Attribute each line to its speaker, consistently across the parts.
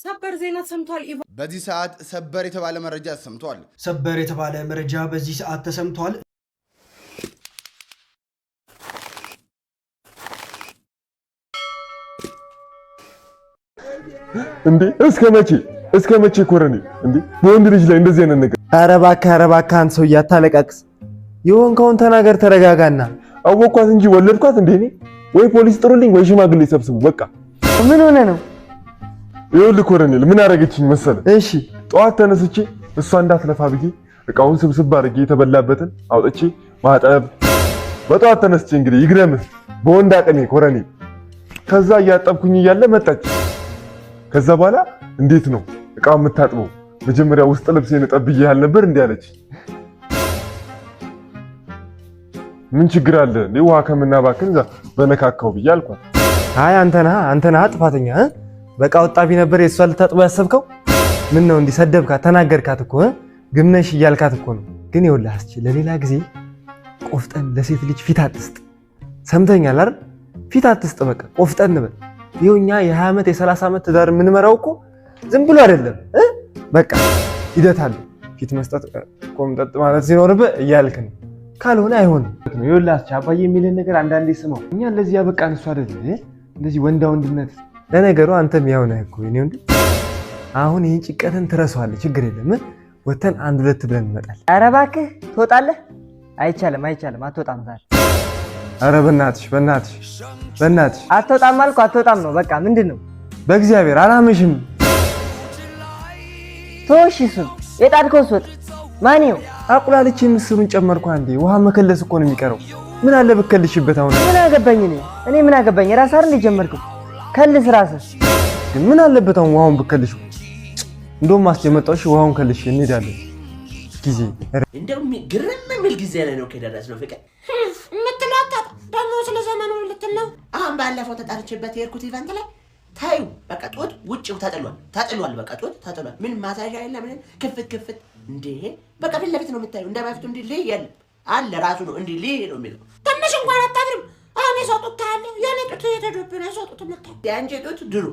Speaker 1: ሰበር ዜና ተሰምቷል።
Speaker 2: በዚህ ሰዓት ሰበር የተባለ መረጃ ተሰምቷል።
Speaker 3: ሰበር የተባለ መረጃ በዚህ ሰዓት ተሰምቷል።
Speaker 4: እንዴ እስከ መቼ ኮረኔ እንዴ በወንድ ልጅ ላይ እንደዚህ አይነት ነገር?
Speaker 5: ኧረ እባክህ አንተ ሰው ያታለቃቅስ። የሆንከውን ተናገር፣ ተረጋጋና።
Speaker 4: አወኳት እንጂ ወለድኳት እንዴ እኔ? ወይ ፖሊስ ጥሩልኝ ወይ ሽማግሌ ሰብስቡ በቃ።
Speaker 5: ምን ሆነ ነው?
Speaker 4: ይኸውልህ ኮረኔል ምን አደረገችኝ መሰለህ?
Speaker 5: እሺ
Speaker 4: ጠዋት ተነስቼ እሷ እንዳትለፋ ብዬ እቃውን ስብስብ አድርጌ የተበላበትን አውጥቼ ማጠብ። በጠዋት ተነስቼ እንግዲህ ይግረምህ በወንድ አቅሜ ኮረኔል። ከዛ እያጠብኩኝ እያለ መጣች። ከዛ በኋላ እንዴት ነው እቃው የምታጥበው? መጀመሪያ ውስጥ ልብሴን ጠብዬ ያልነበር እንዴ አለች። ምን ችግር አለ እንዴ ውሃ ከምናባክን በነካካው ብዬ አልኳት።
Speaker 5: አይ አንተ ነህ ጥፋተኛ። በቃ ወጣቢ ነበር የሷ ልታጥበው ያሰብከው። ምን ነው እንዲህ ሰደብካት? ተናገርካት እኮ ግምነሽ እያልካት እኮ ነው። ግን ይኸውልህ አስቺ ለሌላ ጊዜ ቆፍጠን፣ ለሴት ልጅ ፊት አትስጥ። ሰምተኛል አይደል? ፊት አትስጥ። በቃ ቆፍጠን በል። ይኸውኛ የ20 ዓመት የ30 ዓመት ትዳር የምንመራው እኮ ዝም ብሎ አይደለም። በቃ ሂደት አለው። ፊት መስጠት ቆምጠጥ ማለት ሲኖርብህ እያልክ ነው። ካልሆነ አይሆንም። ይኸውልህ አስቺ አባዬ የሚልን ነገር አንዳንዴ ስማው። እኛ ለዚህ ያበቃን እሱ አይደል እንደዚህ ወንዳ ወንድነት። ለነገሩ አንተም ያው ነህ እኮ እኔ ወንድ። አሁን ይህን ጭቀትን ትረሳዋለህ። ችግር የለም። ወተን አንድ ሁለት ብለን እንመጣለን።
Speaker 6: ኧረ እባክህ ትወጣለህ። አይቻልም አትወጣም ዛሬ።
Speaker 5: ኧረ በእናትሽ
Speaker 6: አትወጣም አልኩ። አትወጣም ነው በቃ። ምንድን ነው?
Speaker 5: በእግዚአብሔር አላመሽም።
Speaker 6: ተወሽ። እሱን የጣድከውስ ወጥ ማን ይኸው
Speaker 5: አቁላልቼ ምስሩን ጨመርኩ። አንዴ ውሃ መከለስ እኮ ነው የሚቀረው። ምን አለ ብከልሽበት? አሁን
Speaker 6: ምን አገባኝ እኔ ምን አገባኝ? ራስህ አይደል የጀመርከው? ከልስ ራስህ።
Speaker 5: ግን ምን አለበት አሁን ውሃውን ብከልሽ? እንደውም አስጀመጣሽ ውሃውን ከልሽ እንሄዳለን። ጊዜ
Speaker 7: እንደው ግርም የሚል ጊዜ ላይ ነው ከደረስ ነው ፍቅር
Speaker 1: የምትላጣ ደግሞ ስለ ዘመኑ ልትል ነው።
Speaker 7: አሁን ባለፈው ተጣርችበት የሄድኩት ኢቨንት ላይ ታዩ በቃ ጦት ውጭው ታጥሏል። በቃ ጦት ታጥሏል። ምን ማሳዣ የለም። ምን ክፍት እንዴ በቃ ፊት ለፊት ነው የምታዩ። እንደማይፈቱ እንዴ ልይ ያለ አለ ራሱ ነው እንዴ ልይ ነው የሚለው።
Speaker 1: ትንሽ እንኳን አታፍርም? አሁን የሰጡት ታለ የኔ ጡት የተዶብነ የሰጡት መጣው
Speaker 7: ያንቺ ጡት ድሮ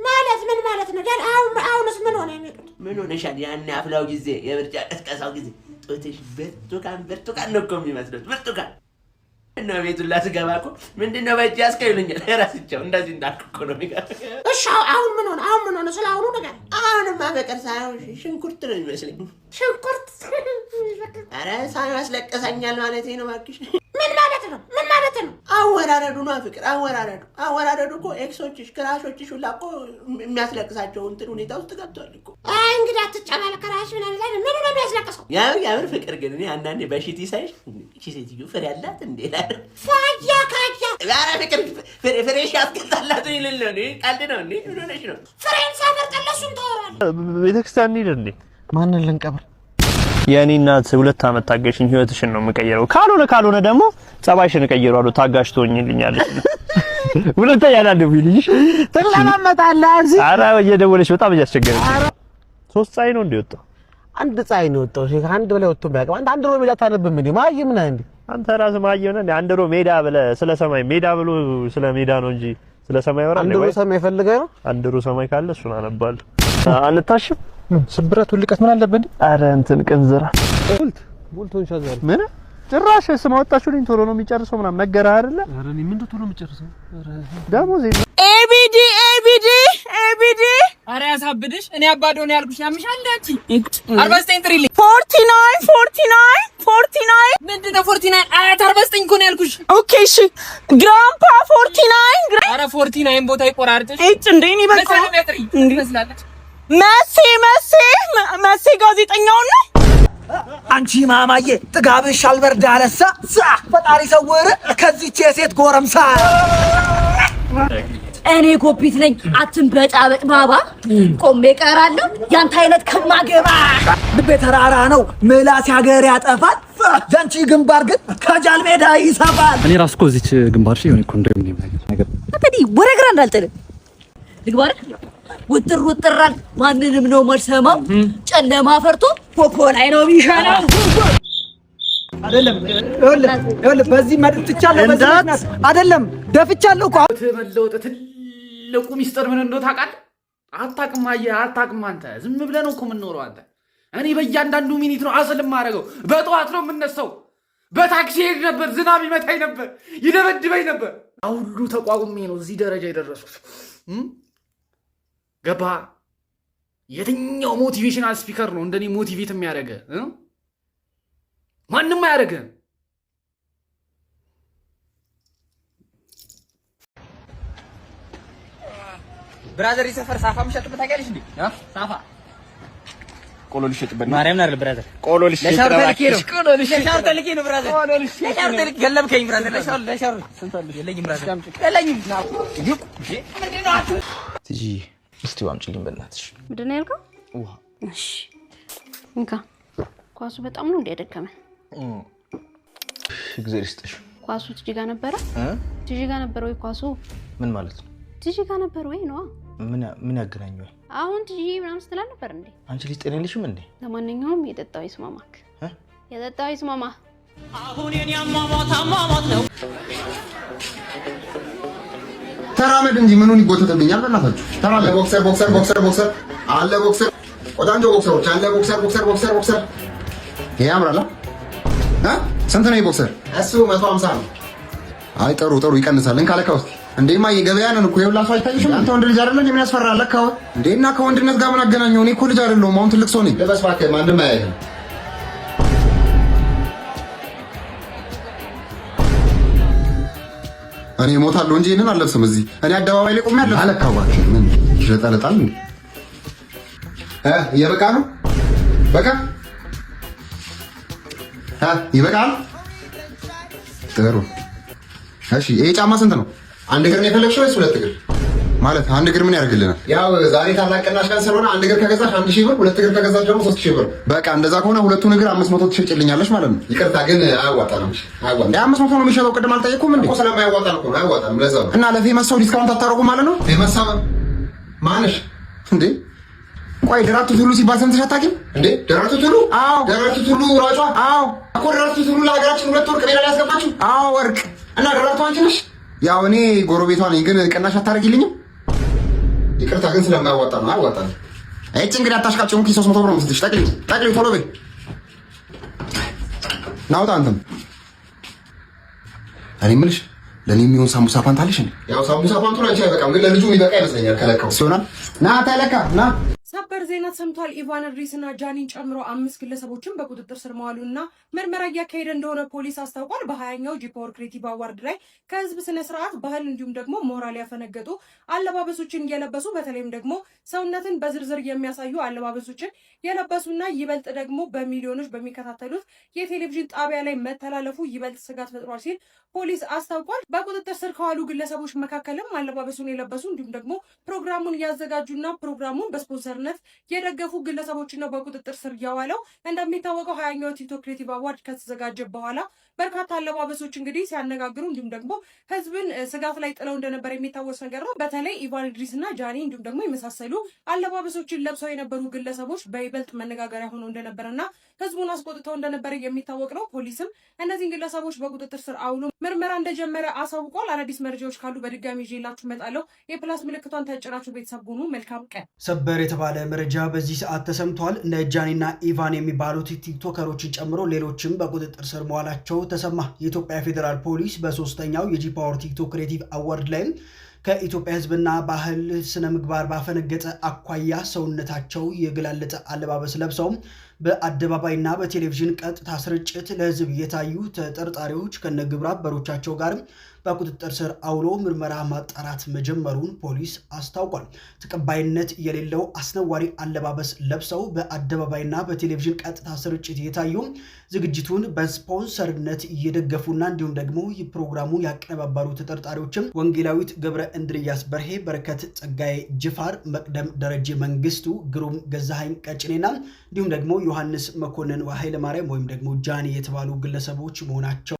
Speaker 1: ማለት ምን ማለት ነው? አሁንስ ምን ሆነ? የሚጡት
Speaker 7: ምን ሆነሻል? ያን አፍላው ጊዜ የብርጫ ቀስቀሳው ጊዜ ጡትሽ ብርቱካን ነው እኮ የሚመስለው። ብርቱካን እና ቤቱን ላስገባ እኮ ምንድነው በእጅ ያስከይሉኛል። ራስቸው እንደዚህ እንዳልኩ እኮ ነው የሚገርም።
Speaker 1: እሺ አሁን ምን ሆነ? ስለ አሁኑ ነገር
Speaker 7: አሁንማ በቀር ሳይሆን ሽንኩርት ነው የሚመስለኝ።
Speaker 1: ሽንኩርት
Speaker 7: ኧረ ሳያስለቅሰኛል ማለት ነው እባክሽ።
Speaker 1: ምን ማለት ነው?
Speaker 7: አወራረዱ ነው ፍቅር። አወራረዱ እኮ ኤክሶችሽ ክራሾችሽ ሁላ እኮ የሚያስለቅሳቸው እንትን ሁኔታ ውስጥ ገብቷል እኮ።
Speaker 1: አይ እንግዲህ አትጨማለ ክራሽ ምን ነው የሚያስለቅሰው?
Speaker 7: ያምር ፍቅር ግን እኔ አንዳንዴ በሽቲ ሳይሽ እቺ ሴትዮ ፍሬ ያላት እንዴ ላል
Speaker 1: ፋያ
Speaker 7: ኧረ ፍቅር ፍሬሽ ያስቀጣላት ይልል ነው እንዴ? ቀልድ ነው እንዴ? ምን ሆነሽ ነው?
Speaker 1: ፍሬን ሳመርጠለሱን ተወራለ።
Speaker 5: ቤተክርስቲያን እንሂድ እንዴ? ማንን ልንቀብር?
Speaker 8: የኔ እናት 2 ዓመት ታገሽኝ፣ ህይወትሽን ነው የምቀይረው። ካልሆነ ደግሞ ጸባይሽን እቀይረዋለሁ። ታጋሽ ትሆኝልኛለሽ። ሁለተኛ ያላደው ይልሽ
Speaker 5: ተላማመጣለህ አንቺ።
Speaker 8: ኧረ እየደወለሽ በጣም እያስቸገረኝ። 3 ፀሐይ ነው እንደወጣው።
Speaker 5: አንድ ፀሐይ ነው ወጣው። እሺ አንድ በላይ ወጥቶ የሚያውቅ አንድ ሮ ሜዳ ታነብም እንዴ? ማየም ነህ እንዴ
Speaker 8: አንተ? ራስህ ማየም ነህ እንዴ? አንድ ሮ ሜዳ ብለህ ስለ ሰማይ ሜዳ ብሎ ስለ ሜዳ ነው እንጂ ስለ ሰማይ ወራ እንዴ?
Speaker 5: አንድ ሮ ሰማይ ፈልገህ ነው?
Speaker 8: አንድ ሮ ሰማይ ካለ እሱን አነባለሁ። አንታሽም
Speaker 5: ስብራቱ ልቀት ምን አለበት?
Speaker 8: ኧረ እንትን ቅንዝራ
Speaker 5: ቡልቶን ሻዛል
Speaker 8: ምን ጭራሽ ስም አወጣችሁልኝ። ቶሎ ነው የሚጨርሰው ምናምን ነገርህ አይደለ?
Speaker 5: ኧረ እኔ ምን ቶሎ የሚጨርሰው? ኧረ
Speaker 8: ደሞዝ
Speaker 1: ኤቢዲ ኧረ ያሳብድሽ። እኔ አባዶ ነው ያልኩሽ። ያምሻል አንቺ 49 ጥሪልኝ። 49 ምንድነው 49? አያት 49 እኮ ነው ያልኩሽ። ኦኬ እሺ ግራምፓ 49 ኧረ 49 ቦታ ይቆራርጥሽ እጭ እንዴ እኔ በቃ እንዴ መስላለች። መሲ ጋዜጠኛው ነው።
Speaker 9: አንቺ ማማዬ ጥጋብሽ አልበርድ አለሳ ፈጣሪ ሰውር ከዚች የሴት ጎረምሳ።
Speaker 10: እኔ ኮፒት ነኝ አትንበጫበጭ ባባ። ቆሜ ቀራለሁ ያንተ አይነት ከማገባ።
Speaker 9: ልቤ ተራራ ነው ምላስ ሀገር ያጠፋል። ያንቺ ግንባር ግን ከጃል ሜዳ ይሰፋል።
Speaker 11: እኔ ራስኮ እዚች ግንባርሽ የሆነ ኮንዶሚኒየም ነገር
Speaker 10: አጥዲ ወደ ግራ እንዳልጥል ልግባር ውጥራል። ማንንም ነው ማልሰማው። ጨለማ ፈርቶ ኮኮ ላይ ነው ቢሻለው።
Speaker 9: አይደለም ይኸውልህ በዚህ መጥቻለሁ። በዚህ አይደለም ደፍቻለሁ እኮ።
Speaker 12: ተመለወጥ ትልቁ ሚስጥር ምን እንደው ታውቃለህ? አታቅም አንተ ዝም ብለህ ነው እኮ የምንኖረው አንተ እኔ በእያንዳንዱ ሚኒት ነው አስል ማረገው በጠዋት ነው የምነሳው በታክሲ ሄድ ነበር ዝናብ ይመታኝ ነበር ይደበድበኝ ነበር ሁሉ ተቋቁሜ ነው እዚህ ደረጃ የደረሱት ገባ የትኛው ሞቲቬሽናል ስፒከር ነው እንደኔ ሞቲቬት የሚያደርገ ማንንም አያደርገም
Speaker 1: ብራዘር ይሰፈር ሳፋ ምሸጥበት ታውቂያለሽ እንዴ ሳፋ
Speaker 8: ቆሎ ልሸጥበት
Speaker 1: ማርያም ናር ብራዘር
Speaker 8: ቆሎ ልሸጥበት
Speaker 1: ለሻር ተልኬ ነው ብራዘር ለሻር ተልኬ ገለብከኝ ብራዘር ለሻር ስንታለሽ የለኝም ብራዘር የለኝም
Speaker 8: ትጂ እስቲ ዋምጪልኝ በእናትሽ
Speaker 10: ምንድን ነው ያልከው
Speaker 8: ውሃ
Speaker 10: እሺ እንካ ኳሱ በጣም ነው እንደደከመ
Speaker 8: እግዚአብሔር ይስጥሽ
Speaker 10: ኳሱ ትጂ ጋር ነበረ ትጂ ጋር ነበረ ወይ ኳሱ
Speaker 8: ምን ማለት ነው
Speaker 10: ትጂ ጋር ነበር ወይ ነው
Speaker 8: ምን ያገናኘው
Speaker 10: አሁን ትጂ ምናምን ስትላ ነበር እንዴ
Speaker 8: አንቺ ልጅ ጤነልሽም እንዴ
Speaker 10: ለማንኛውም የጠጣው ይስማማክ የጠጣው ይስማማ
Speaker 1: አሁን የኔ አሟሟት ነው
Speaker 2: ተራመድ እንጂ ምኑን ይጎተተብኛል በእናታችሁ ተራመድ ቦክሰር አለ ቦክሰር ወዳንጆ ቦክሰሮች አለ ቦክሰር ይሄ ያምራል ስንት ነው ቦክሰር እሱ 150 ነው አይ ጥሩ ይቀንሳል እንካለካ ውስጥ እንዴማ የገበያ ነን እኮ የውላሱ አይታይሽም አንተ ወንድ ልጅ አይደለም ምን ያስፈራል ለካው እንዴና ከወንድነት ጋር ምን አገናኘው እኔ እኮ ልጅ አይደለሁም አሁን ትልቅ ሰው ነኝ ለበስ ባከ ማንንም አያየም እኔ ሞታለሁ እንጂ እኔን አልለብስም እዚህ እኔ አደባባይ ላይ ቆሜ አለሁ አለካው ባክህ ምን ይሸጣለጣል እንዴ የበቃ ነው በቃ ይበቃል ጥሩ እሺ ይሄ ጫማ ስንት ነው አንድ እግር ነው የፈለግሽው ወይስ ሁለት እግር ማለት አንድ እግር ምን ያደርግልናል ያው ዛሬ ታላቅ ቅናሽ ቀን ስለሆነ አንድ እግር ከገዛሽ 1000 ብር ሁለት እግር ከገዛሽ ደግሞ 3000 ብር በቃ እንደዛ ከሆነ ሁለቱን እግር 500 ትሸጭልኛለሽ ማለት ነው ይቅርታ ግን አያዋጣንም አያዋጣንም 500 ነው የሚሸጠው ቅድም አልጠየኩም እንዴ እኮ ስለማያዋጣ ነው አያዋጣንም ለዛው እና ለፌመስ ሰው ዲስካውንት አታረጉ ማለት ነው ፌመስ ሰው ማነሽ እንዴ ቆይ ደራርቱ ቱሉ ሲባል ሰምተሽ አታውቂም እንዴ ደራርቱ ቱሉ አዎ ደራርቱ ቱሉ ራጯ አዎ እኮ ደራርቱ ቱሉ ለሀገራችን ሁለት ወርቅ ሜዳሊያ ያስገባችሁ አዎ ወርቅ እና ደራርቱ አንቺ ነሽ ያው እኔ ጎረቤቷ ነኝ ግን ቅናሽ አታረጊልኝም ይቅርታ ግን ስለማያዋጣ ነው አያዋጣም እቺ እንግዲህ አታሽቃጭው እንኪ 300 ብር ነው የምትልሽ ጠቅልኝ ቶሎ በይ ናውጣ አንተም እኔ የምልሽ ለኔ የሚሆን ሳምቡሳ ፓንት አለሽ እንዴ ያው ሳምቡሳ ፓንቱ አንቺ አይበቃም ግን ለልጁ የሚበቃ ይመስለኛል ከለካው ሲሆናል ና ተለካ ና
Speaker 13: ሰበር ዜና ሰምቷል። ኢቫን ድሪስና ጃኒን ጨምሮ 5 ግለሰቦችን በቁጥጥር ስር መዋሉና ምርመራ እያካሄደ እንደሆነ ፖሊስ አስታውቋል። በ20ኛው ጂ-ፓወር ክሬቲቭ አዋርድ ላይ ከህዝብ ስነ ስርዓት ባህል እንዲሁም ደግሞ ሞራል ያፈነገጡ አለባበሶችን እየለበሱ በተለይም ደግሞ ሰውነትን በዝርዝር የሚያሳዩ አለባበሶችን የለበሱና ይበልጥ ደግሞ በሚሊዮኖች በሚከታተሉት የቴሌቪዥን ጣቢያ ላይ መተላለፉ ይበልጥ ስጋት ፈጥሯል ሲል ፖሊስ አስታውቋል። በቁጥጥር ስር ከዋሉ ግለሰቦች መካከልም አለባበሱን የለበሱ እንዲሁም ደግሞ ፕሮግራሙን ያዘጋጁና ፕሮግራሙን በስፖንሰር የደገፉ ግለሰቦችን ነው በቁጥጥር ስር ያዋለው። እንደሚታወቀው 20ኛው ቲክቶክ ክሬቲቭ አዋርድ ከተዘጋጀ በኋላ በርካታ አለባበሶች እንግዲህ ሲያነጋግሩ እንዲሁም ደግሞ ህዝብን ስጋት ላይ ጥለው እንደነበር የሚታወስ ነገር ነው። በተለይ ኢቫን ድሪስና ጃኒ እንዲሁም ደግሞ የመሳሰሉ አለባበሶችን ለብሰው የነበሩ ግለሰቦች በይበልጥ መነጋገሪያ ሆነው እንደነበረና ህዝቡን አስቆጥተው እንደነበረ የሚታወቅ ነው። ፖሊስም እነዚህን ግለሰቦች በቁጥጥር ስር አውሎ ምርመራ እንደጀመረ አሳውቋል። አዳዲስ መረጃዎች ካሉ በድጋሚ ይዤላችሁ እመጣለሁ። የፕላስ ምልክቷን ተጭናችሁ ቤተሰብ ሁኑ። መልካም ቀን።
Speaker 3: ሰበር የተባለ መረጃ በዚህ ሰዓት ተሰምቷል። እነ ጃኒና ኢቫን የሚባሉት ቲክቶከሮችን ጨምሮ ሌሎችም በቁጥጥር ስር መዋላቸው ተሰማ። የኢትዮጵያ ፌዴራል ፖሊስ በ3ኛው የጂ-ፓወር ቲክቶክ ክሬቲቭ አዋርድ ላይ ከኢትዮጵያ ህዝብና ባህል ስነ ምግባር ባፈነገጠ አኳያ ሰውነታቸው የገላለጠ አለባበስ ለብሰው በአደባባይና በቴሌቪዥን ቀጥታ ስርጭት ለህዝብ የታዩ ተጠርጣሪዎች ከነግብረ አበሮቻቸው ጋር በቁጥጥር ስር አውሎ ምርመራ ማጣራት መጀመሩን ፖሊስ አስታውቋል። ተቀባይነት የሌለው አስነዋሪ አለባበስ ለብሰው በአደባባይና በቴሌቪዥን ቀጥታ ስርጭት የታዩ ዝግጅቱን በስፖንሰርነት እየደገፉና እንዲሁም ደግሞ ፕሮግራሙን ያቀነባበሩ ተጠርጣሪዎችም ወንጌላዊት ገብረ እንድርያስ በርሄ፣ በረከት ጸጋዬ ጅፋር፣ መቅደም ደረጀ መንግስቱ፣ ግሩም ገዛሃኝ ቀጭኔና እንዲሁም ደግሞ ዮሐንስ መኮንን ኃይለማርያም ወይም ደግሞ ጃኒ የተባሉ ግለሰቦች መሆናቸው